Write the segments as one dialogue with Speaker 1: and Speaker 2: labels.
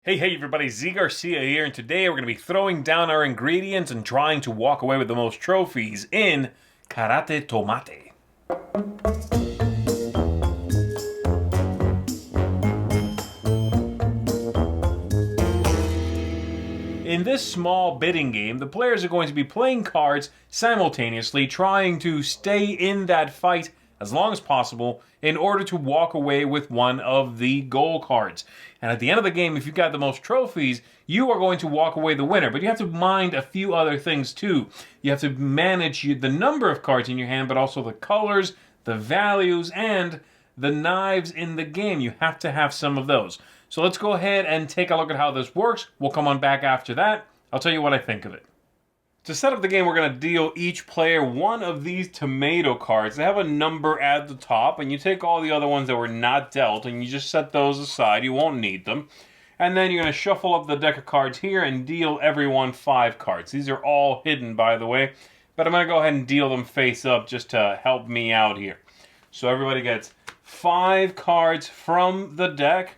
Speaker 1: Hey everybody, Z Garcia here, and today we're going to be throwing down our ingredients and trying to walk away with the most trophies in Karate Tomate. In this small bidding game, the players are going to be playing cards simultaneously, trying to stay in that fight as long as possible in order to walk away with one of the goal cards. And at the end of the game, if you've got the most trophies, you are going to walk away the winner. But you have to mind a few other things too. You have to manage the number of cards in your hand, but also the colors, the values, and the knives in the game. You have to have some of those. So let's go ahead and take a look at how this works. We'll come on back after that. I'll tell you what I think of it. To set up the game, we're going to deal each player one of these tomato cards. They have a number at the top, and you take all the other ones that were not dealt, and you just set those aside. You won't need them. And then you're going to shuffle up the deck of cards here and deal everyone 5 cards. These are all hidden, by the way, but I'm going to go ahead and deal them face up just to help me out here. So everybody gets 5 cards from the deck,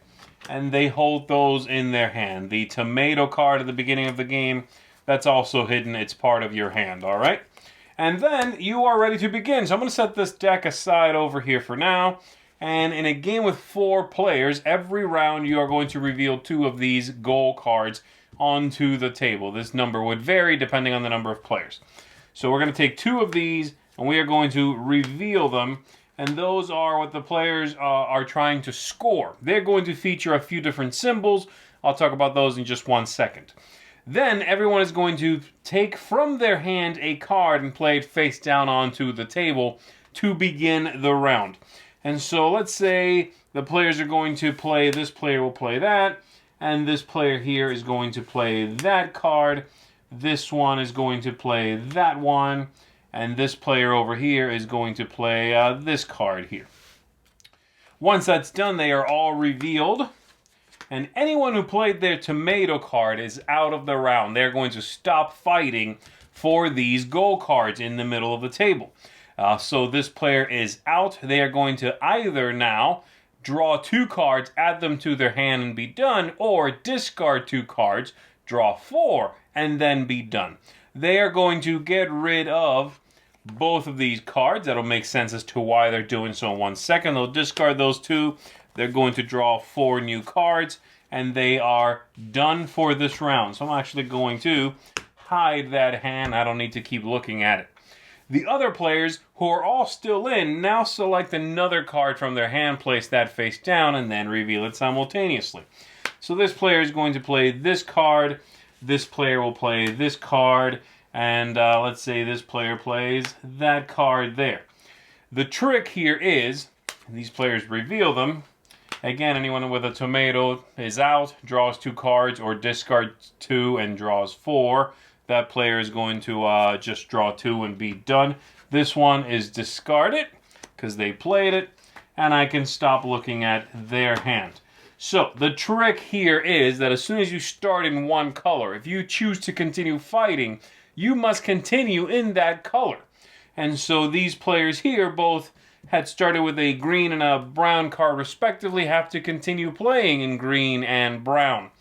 Speaker 1: and they hold those in their hand. The tomato card at the beginning of the game, that's also hidden. It's part of your hand, all right? And then you are ready to begin. So I'm going to set this deck aside over here for now. And in a game with 4 players, every round you are going to reveal 2 of these goal cards onto the table. This number would vary depending on the number of players. So we're going to take 2 of these, and we are going to reveal them. And those are what the players are trying to score. They're going to feature a few different symbols. I'll talk about those in just 1 second. Then everyone is going to take from their hand a card and play it face down onto the table to begin the round. And so let's say the players are going to play, this player will play that, and this player here is going to play that card. This one is going to play that one. And this player over here is going to play this card here. Once that's done, they are all revealed. And anyone who played their tomato card is out of the round. They're going to stop fighting for these goal cards in the middle of the table. So this player is out. They are going to either now draw 2 cards, add them to their hand and be done, or discard 2 cards, draw 4, and then be done. They are going to get rid of both of these cards. That'll make sense as to why they're doing so in 1 second. They'll discard those 2. They're going to draw 4 new cards, and they are done for this round. So I'm actually going to hide that hand. I don't need to keep looking at it. The other players, who are all still in, now select another card from their hand, place that face down, and then reveal it simultaneously. So this player is going to play this card. This player will play this card. And let's say this player plays that card there. The trick here is, these players reveal them. Again, anyone with a tomato is out, draws 2 cards, or discards 2 and draws 4. That player is going to just draw 2 and be done. This one is discarded because they played it, and I can stop looking at their hand. So the trick here is that as soon as you start in one color, if you choose to continue fighting, you must continue in that color. And so these players here both had started with a green and a brown card respectively, have to continue playing in green and brown.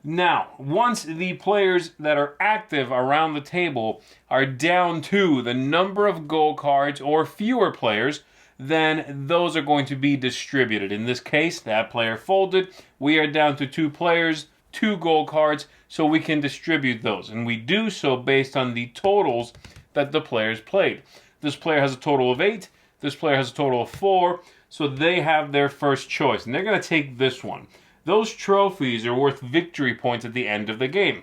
Speaker 1: Now, once the players that are active around the table are down to the number of goal cards or fewer players, then those are going to be distributed. In this case, that player folded. We are down to 2 players, 2 goal cards, so we can distribute those. And we do so based on the totals that the players played. This player has a total of 8. This player has a total of 4. So they have their first choice. And they're going to take this one. Those trophies are worth victory points at the end of the game.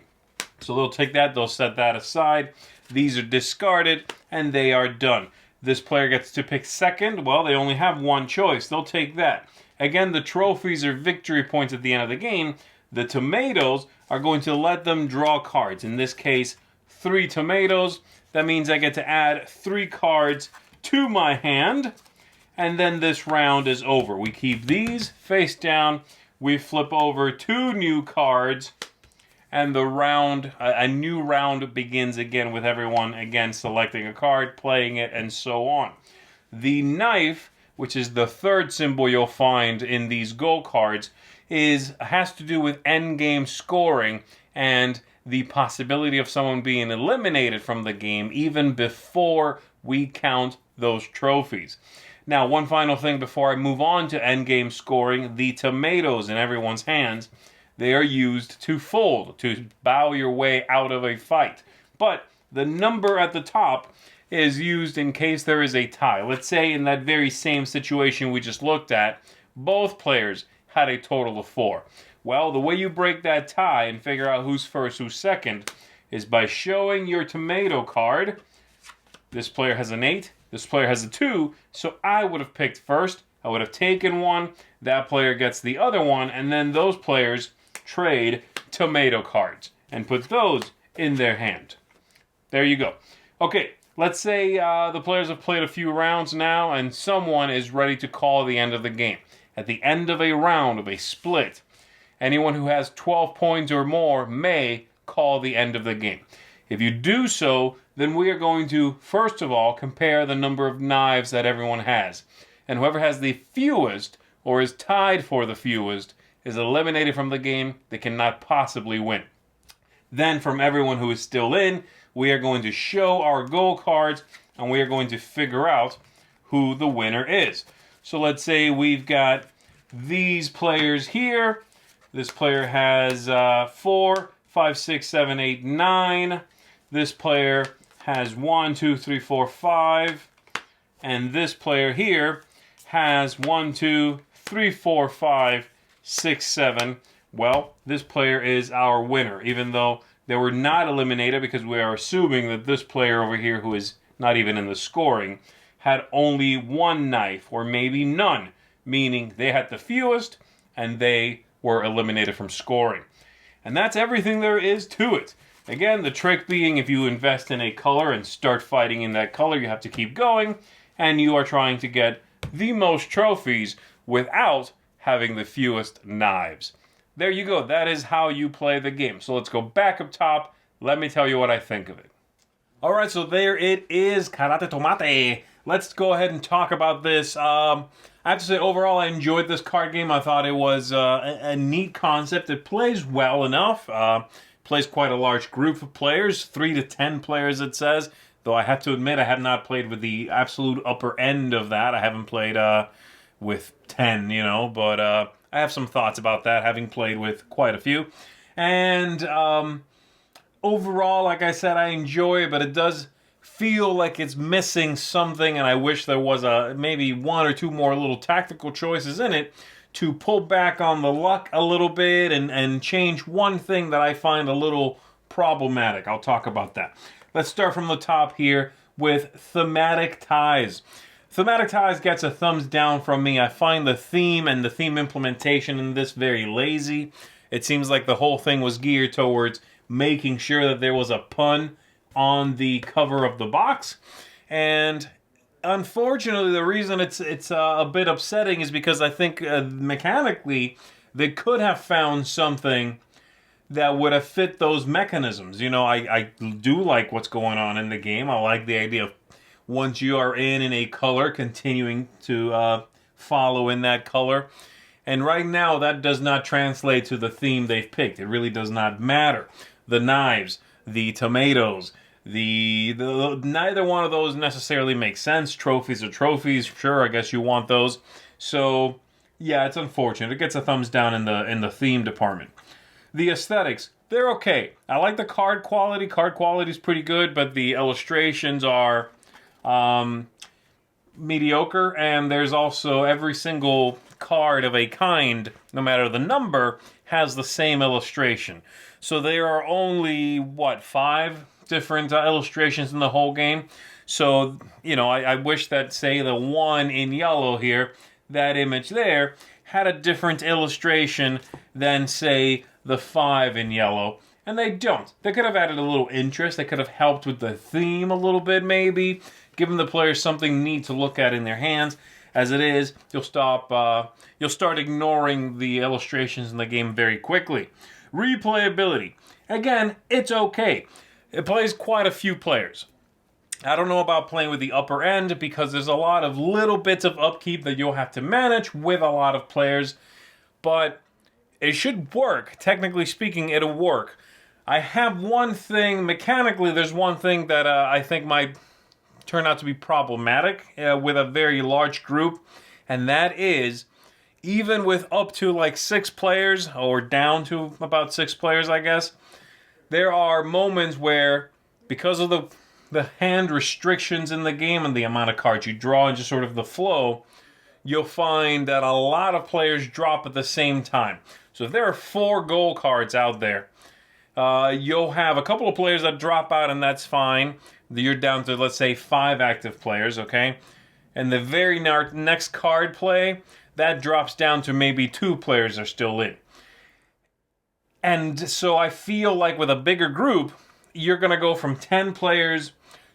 Speaker 1: So they'll take that. They'll set that aside. These are discarded. And they are done. This player gets to pick second. Well, they only have 1 choice. They'll take that. Again, the trophies are victory points at the end of the game. The tomatoes are going to let them draw cards. In this case, 3 tomatoes. That means I get to add 3 cards to my hand. And then this round is over. We keep these face down. We flip over 2 new cards. And the round, a new round begins again with everyone again selecting a card, playing it, and so on. The knife, which is the 3rd symbol you'll find in these goal cards, has to do with endgame scoring and the possibility of someone being eliminated from the game even before we count those trophies. Now, one final thing before I move on to endgame scoring, the tomatoes in everyone's hands, they are used to fold, to bow your way out of a fight. But the number at the top is used in case there is a tie. Let's say in that very same situation we just looked at, both players had a total of 4. Well, the way you break that tie and figure out who's first, who's second, is by showing your tomato card. This player has an 8, this player has a 2, so I would have picked first. I would have taken one, that player gets the other one, and then those players trade tomato cards and put those in their hand. There you go. Okay, let's say the players have played a few rounds now and someone is ready to call the end of the game. At the end of a round of a split, anyone who has 12 points or more may call the end of the game. If you do so, then we are going to, first of all, compare the number of knives that everyone has. And whoever has the fewest, or is tied for the fewest, is eliminated from the game. They cannot possibly win. Then, from everyone who is still in, we are going to show our goal cards, and we are going to figure out who the winner is. So let's say we've got these players here. This player has 4, 5, 6, 7, 8, 9. This player has 1, 2, 3, 4, 5. And this player here has 1, 2, 3, 4, 5, 6, 7. Well, this player is our winner, even though they were not eliminated because we are assuming that this player over here, who is not even in the scoring, had only one knife or maybe none, meaning they had the fewest and they were eliminated from scoring. And that's everything there is to it. Again, the trick being if you invest in a color and start fighting in that color, you have to keep going, and you are trying to get the most trophies without having the fewest knives. There you go. That is how you play the game. So let's go back up top. Let me tell you what I think of it. All right, so there it is, Karate Tomate. Let's go ahead and talk about this. I have to say, overall, I enjoyed this card game. I thought it was a neat concept. It plays well enough. Plays quite a large group of players, 3 to 10 players, it says. Though I have to admit, I have not played with the absolute upper end of that. I haven't played with 10, but I have some thoughts about that, having played with quite a few. And overall, like I said, I enjoy it, but it does feel like it's missing something, and I wish there was maybe 1 or 2 more little tactical choices in it to pull back on the luck a little bit and change one thing that I find a little problematic. I'll talk about that. Let's start from the top here with thematic ties. Thematic ties gets a thumbs down from me. I find the theme and the theme implementation in this very lazy. It seems like the whole thing was geared towards making sure that there was a pun on the cover of the box. And unfortunately, the reason it's a bit upsetting is because I think mechanically they could have found something that would have fit those mechanisms. I do like what's going on in the game. I like the idea of once you are in a color, continuing to follow in that color. And right now, that does not translate to the theme they've picked. It really does not matter. The knives, the tomatoes, neither one of those necessarily makes sense. Trophies are trophies. Sure, I guess you want those. So, yeah, it's unfortunate. It gets a thumbs down in the theme department. The aesthetics, they're okay. I like the card quality. Card quality is pretty good, but the illustrations are mediocre. And there's also every single card of a kind, no matter the number, has the same illustration. So there are only, 5 different illustrations in the whole game. So, I wish that, say, the one in yellow here, that image there, had a different illustration than, say, the 5 in yellow. And they don't. They could have added a little interest. They could have helped with the theme a little bit, maybe, given the players something neat to look at in their hands. As it is, you'll start ignoring the illustrations in the game very quickly. Replayability. Again, it's okay. It plays quite a few players. I don't know about playing with the upper end because there's a lot of little bits of upkeep that you'll have to manage with a lot of players. But it should work. Technically speaking, it'll work. I have one thing, mechanically, there's one thing that I think might turn out to be problematic with a very large group, and that is, even with up to like 6 players, or down to about 6 players, I guess, there are moments where, because of the hand restrictions in the game and the amount of cards you draw and just sort of the flow, you'll find that a lot of players drop at the same time. So if there are 4 goal cards out there, you'll have a couple of players that drop out, and that's fine. You're down to, let's say, 5 active players, okay? And the very next card play, that drops down to maybe 2 players are still in. And so I feel like with a bigger group, you're going to go from 10 players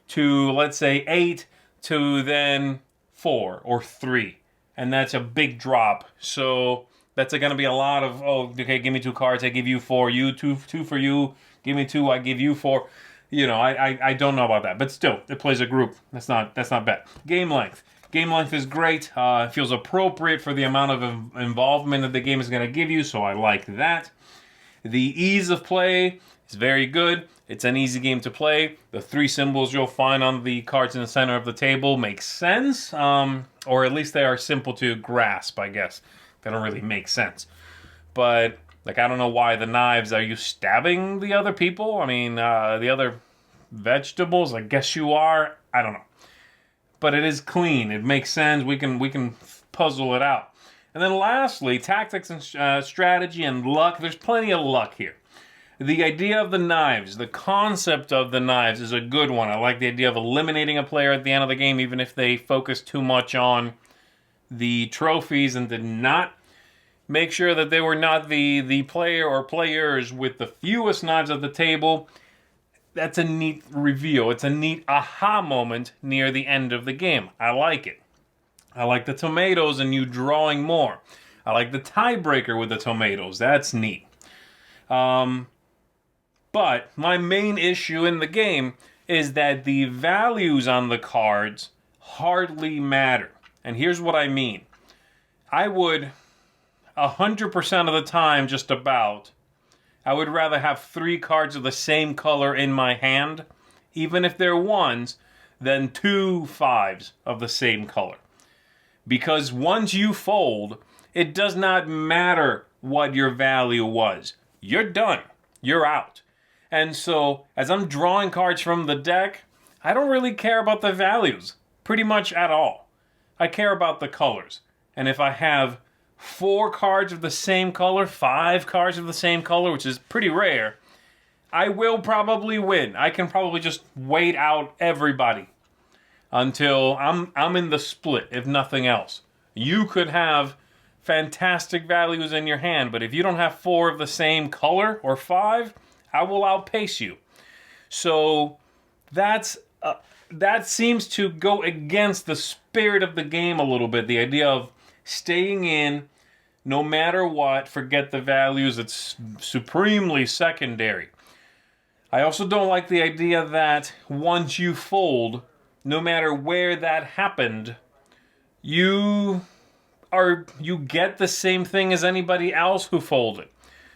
Speaker 1: to, let's say, 8 to then 4 or 3. And that's a big drop. So that's going to be a lot of, oh, okay, give me 2 cards, I give you 4, you 2 for you, give me 2, I give you 4. You know, I don't know about that, but still, it plays a group. That's not bad. Game length. Game length is great. It feels appropriate for the amount of involvement that the game is going to give you, so I like that. The ease of play is very good. It's an easy game to play. The 3 symbols you'll find on the cards in the center of the table make sense, or at least they are simple to grasp, I guess. They don't really make sense. But, like, I don't know why the knives, are you stabbing the other people? I mean, the other vegetables, I guess you are. I don't know. But it is clean. It makes sense. We can puzzle it out. And then lastly, tactics and strategy and luck. There's plenty of luck here. The idea of the knives, the concept of the knives is a good one. I like the idea of eliminating a player at the end of the game, even if they focus too much on the trophies and did not make sure that they were not the player or players with the fewest knives at the table. That's a neat reveal. It's a neat aha moment near the end of the game. I like it. I like the tomatoes and you drawing more. I like the tiebreaker with the tomatoes. That's neat. But my main issue in the game is that the values on the cards hardly matter. And here's what I mean. I would 100% of the time, just about, I would rather have 3 cards of the same color in my hand, even if they're 1s, than 2 5s of the same color. Because once you fold, it does not matter what your value was. You're done. You're out. And so, as I'm drawing cards from the deck, I don't really care about the values, pretty much at all. I care about the colors. And if I have 4 cards of the same color, 5 cards of the same color, which is pretty rare, I will probably win. I can probably just wait out everybody until I'm in the split, if nothing else. You could have fantastic values in your hand, but if you don't have 4 of the same color, or 5, I will outpace you. So that seems to go against the spirit of the game a little bit. The idea of staying in, no matter what, forget the values. It's supremely secondary. I also don't like the idea that once you fold, no matter where that happened, you get the same thing as anybody else who folded.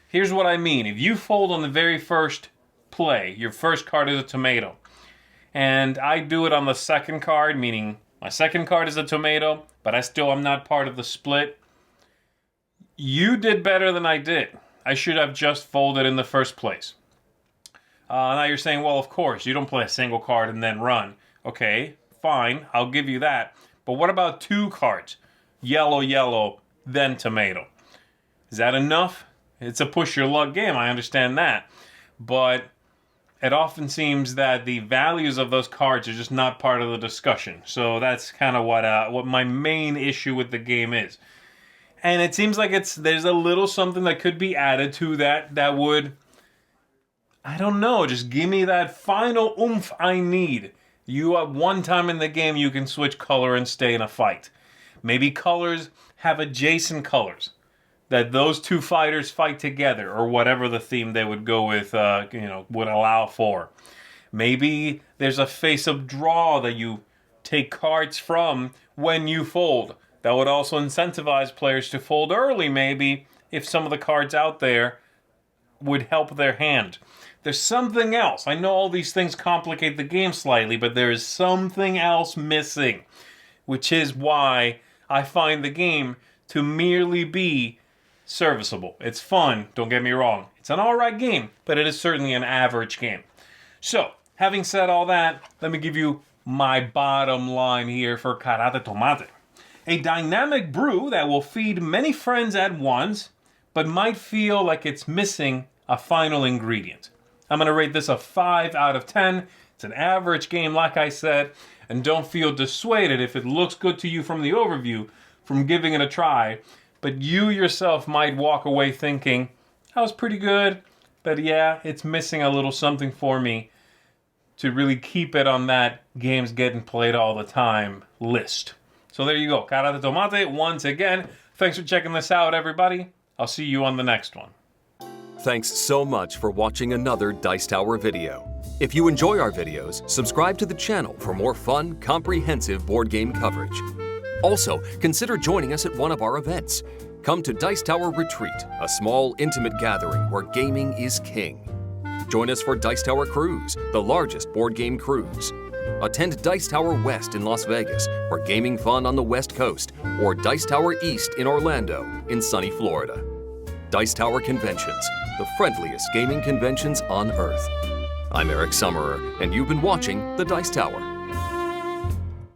Speaker 1: Here's what I mean. If you fold on the very first play, your first card is a tomato, and I do it on the second card, meaning my second card is a tomato, but I'm not part of the split, you did better than I did. I should have just folded in the first place. Now you're saying, well, of course, you don't play a single card and then run. Okay, fine, I'll give you that. But what about 2 cards? Yellow, yellow, then tomato. Is that enough? It's a push your luck game, I understand that. But it often seems that the values of those cards are just not part of the discussion. So that's kind of what my main issue with the game is. And it seems like there's a little something that could be added to that would, I don't know, just give me that final oomph I need. You at one time in the game you can switch color and stay in a fight. Maybe colors have adjacent colors that those 2 fighters fight together, or whatever the theme they would go with, would allow for. Maybe there's a face-up draw that you take cards from when you fold. That would also incentivize players to fold early, maybe, if some of the cards out there would help their hand. There's something else. I know all these things complicate the game slightly, but there is something else missing, which is why I find the game to merely be serviceable. It's fun, don't get me wrong. It's an alright game, but it is certainly an average game. So, having said all that, let me give you my bottom line here for Karate Tomate. A dynamic brew that will feed many friends at once, but might feel like it's missing a final ingredient. I'm going to rate this a 5 out of 10. It's an average game, like I said, and don't feel dissuaded if it looks good to you from the overview from giving it a try, but you yourself might walk away thinking, that was pretty good, but yeah, it's missing a little something for me to really keep it on that games getting played all the time list. So there you go, Karate Tomate once again. Thanks for checking this out, everybody. I'll see you on the next one.
Speaker 2: Thanks so much for watching another Dice Tower video. If you enjoy our videos, subscribe to the channel for more fun, comprehensive board game coverage. Also, consider joining us at one of our events. Come to Dice Tower Retreat, a small, intimate gathering where gaming is king. Join us for Dice Tower Cruise, the largest board game cruise. Attend Dice Tower West in Las Vegas for gaming fun on the West Coast, or Dice Tower East in Orlando in sunny Florida. Dice Tower Conventions, the friendliest gaming conventions on Earth. I'm Eric Summerer, and you've been watching The Dice Tower.